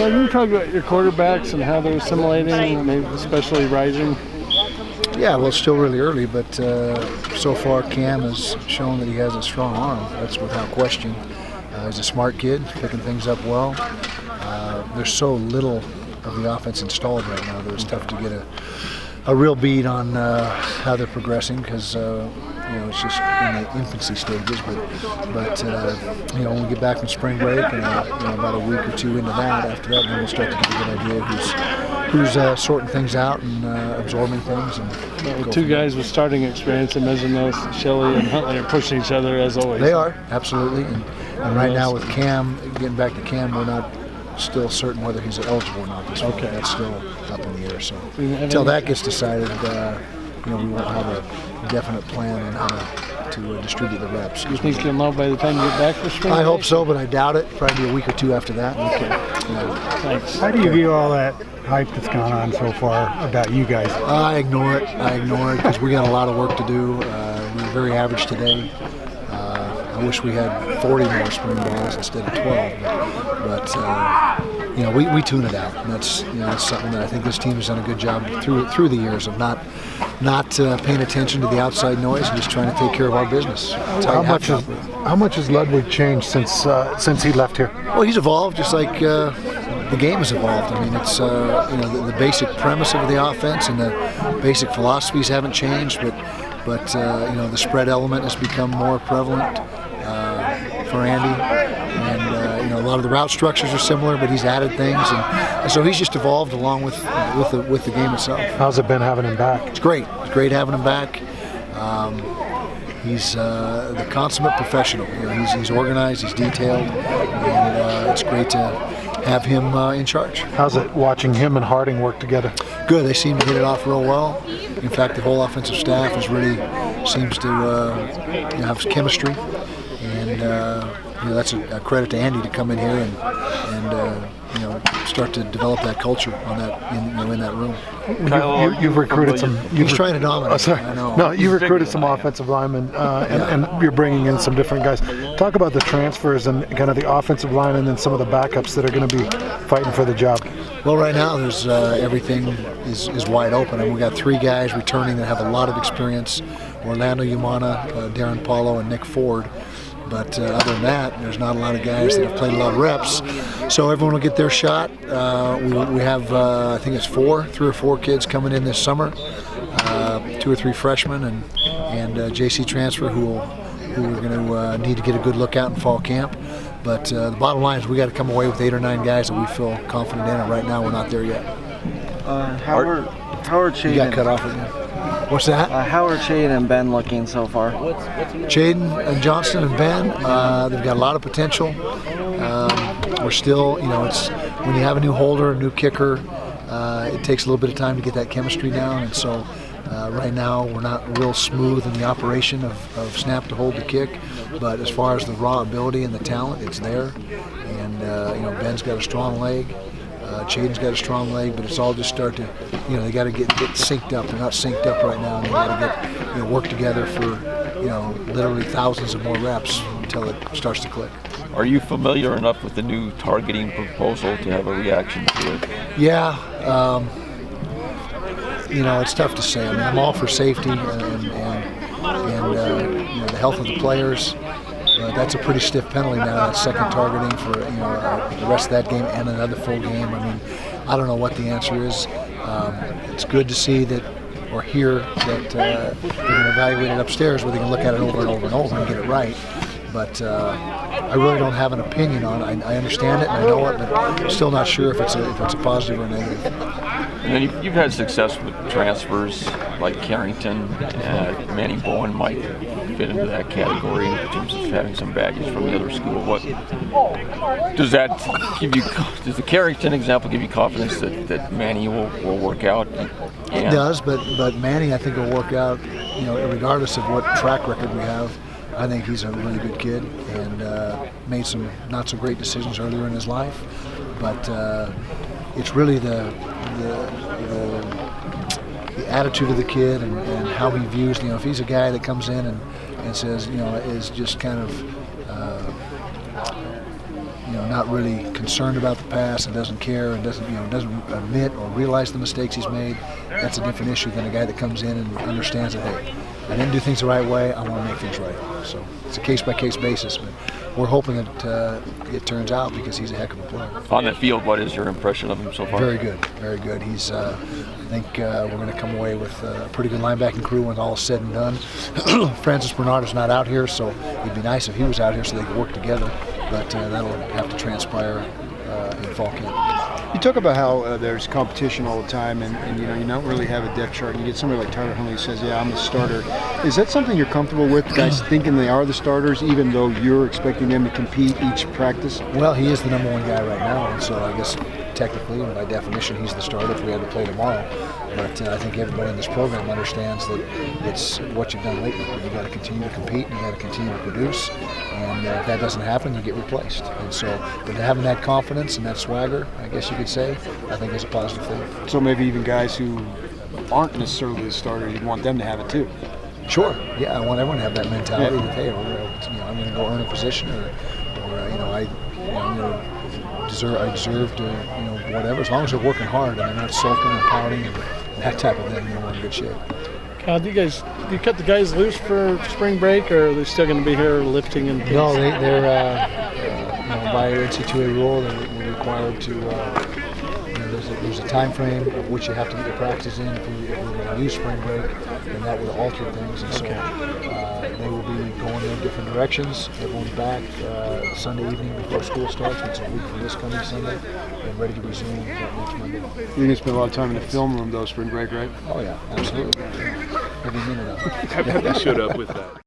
So can you talk about your quarterbacks and how they're assimilating, maybe especially rising? Yeah, well, it's still really early, but so far Cam has shown that he has a strong arm. That's without question. He's a smart kid, picking things up well. There's so little of the offense installed right now that it's tough to get a real bead on how they're progressing because it's just in the infancy stages. But when we get back from spring break and about a week or two into that, after that, then we'll start to get a good idea who's sorting things out and absorbing things. And two guys with starting experience, imagine those, Shelley and Huntley, are pushing each other as always. They are, absolutely. And right now with Cam, getting back to Cam, we're not still certain whether he's eligible or not this week. That's still up in the air. So until that gets decided, we won't have a definite plan on how to distribute the reps. You think you'll know by the time you get back for spring? I hope so, but I doubt it. Probably a week or two after that. Okay. Thanks. How do you view all that hype that's gone on so far about you guys? I ignore it because we got a lot of work to do. We're very average today. I wish we had 40 more spring balls instead of 12, but we tune it out, and that's something that I think this team has done a good job through the years of not paying attention to the outside noise and just trying to take care of our business. How much has Ludwig changed since he left here? Well, he's evolved just like the game has evolved. I mean, it's the basic premise of the offense and the basic philosophies haven't changed, but the spread element has become more prevalent for Andy, and a lot of the route structures are similar, but he's added things, and so he's just evolved along with the game itself. How's it been having him back? It's great. It's great having him back. He's the consummate professional. He's organized, he's detailed, and it's great to have him in charge. How's it watching him and Harding work together? Good. They seem to hit it off real well. In fact, the whole offensive staff seems to have chemistry, and that's a credit to Andy to come in here and start to develop that culture on that in that room. You've recruited some. He's trying to dominate. Oh, sorry. I know. No, you recruited some offensive linemen, and you're bringing in some different guys. Talk about the transfers and kind of the offensive line, and then some of the backups that are going to be fighting for the job. Well, right now there's everything is wide open, and we got 3 guys returning that have a lot of experience: Orlando Umana, Darren Paulo, and Nick Ford. But other than that, there's not a lot of guys that have played a lot of reps. So everyone will get their shot. We have, I think it's 3 or 4 kids coming in this summer, 2 or 3 freshmen, and JC transfer who we're going to need to get a good look at in fall camp. But the bottom line is we got to come away with 8 or 9 guys that we feel confident in, and right now we're not there yet. Howard Chaden. You got cut off again. What's that? How are Chaden and Ben looking so far? Chaden and Johnston and Ben, they've got a lot of potential. We're still, it's when you have a new holder, a new kicker, it takes a little bit of time to get that chemistry down, and so right now we're not real smooth in the operation of snap to hold to kick, but as far as the raw ability and the talent, it's there, and Ben's got a strong leg. Chaden's got a strong leg, but it's all just start to, they got to get synced up. They're not synced up right now, and they got to get work together for, literally thousands of more reps until it starts to click. Are you familiar enough with the new targeting proposal to have a reaction to it? Yeah, it's tough to say. I mean, I'm all for safety and the health of the players. That's a pretty stiff penalty now. That's second targeting for the rest of that game and another full game. I mean, I don't know what the answer is. It's good to see that or hear that they're going to evaluate it upstairs where they can look at it over and over and over and get it right. But I really don't have an opinion on it. I understand it and I know it, but I'm still not sure if it's a positive or negative. And then you've had success with transfers like Carrington, and Manny Bowen might fit into that category in terms of having some baggage from the other school. What does that give you? Does the Carrington example give you confidence that Manny will work out? It does, but Manny I think will work out. Regardless of what track record we have, I think he's a really good kid and made some not so great decisions earlier in his life. But it's really the attitude of the kid and how he views. If he's a guy that comes in and says, is just kind of, not really concerned about the past and doesn't care and doesn't admit or realize the mistakes he's made, that's a different issue than a guy that comes in and understands that, hey, I didn't do things the right way, I want to make things right. So it's a case-by-case basis, but we're hoping it turns out because he's a heck of a player. On the field, what is your impression of him so far? Very good, very good. He's, I think we're going to come away with a pretty good linebacking crew when all is said and done. Francis Bernard is not out here, so it'd be nice if he was out here so they could work together, but that'll have to transpire in fall camp. You talk about how there's competition all the time, and you don't really have a depth chart. And you get somebody like Tyler Huntley who says, "Yeah, I'm the starter." Is that something you're comfortable with? Guys thinking they are the starters, even though you're expecting them to compete each practice? Well, he is the number one guy right now, and so I guess technically and by definition he's the starter if we had to play tomorrow. But I think everybody in this program understands that it's what you've done lately. You've got to continue to compete, and you've got to continue to produce, and if that doesn't happen, you get replaced. And so, but having that confidence and that swagger, I guess you could say, I think is a positive thing. So maybe even guys who aren't necessarily the starter, you want them to have it too. Sure. Yeah, I want everyone to have that mentality that, hey, I'm going to go earn a position, or I deserve to, whatever. As long as they're working hard and they're not sulking and pouting and that type of thing, we're in good shape. Do you cut the guys loose for spring break, or are they still going to be here lifting and things? No, they're by NC2A rule, they're required to. There's a time frame of which you have to get your practices in. If we're going to use spring break, then that would alter things. And so they will be going in different directions. Everyone's back Sunday evening before school starts, which is a week from this coming Sunday, and ready to resume next Monday. You're going to spend a lot of time in the film room, though, spring break, right? Oh yeah, absolutely. Every minute of it. They showed up with that.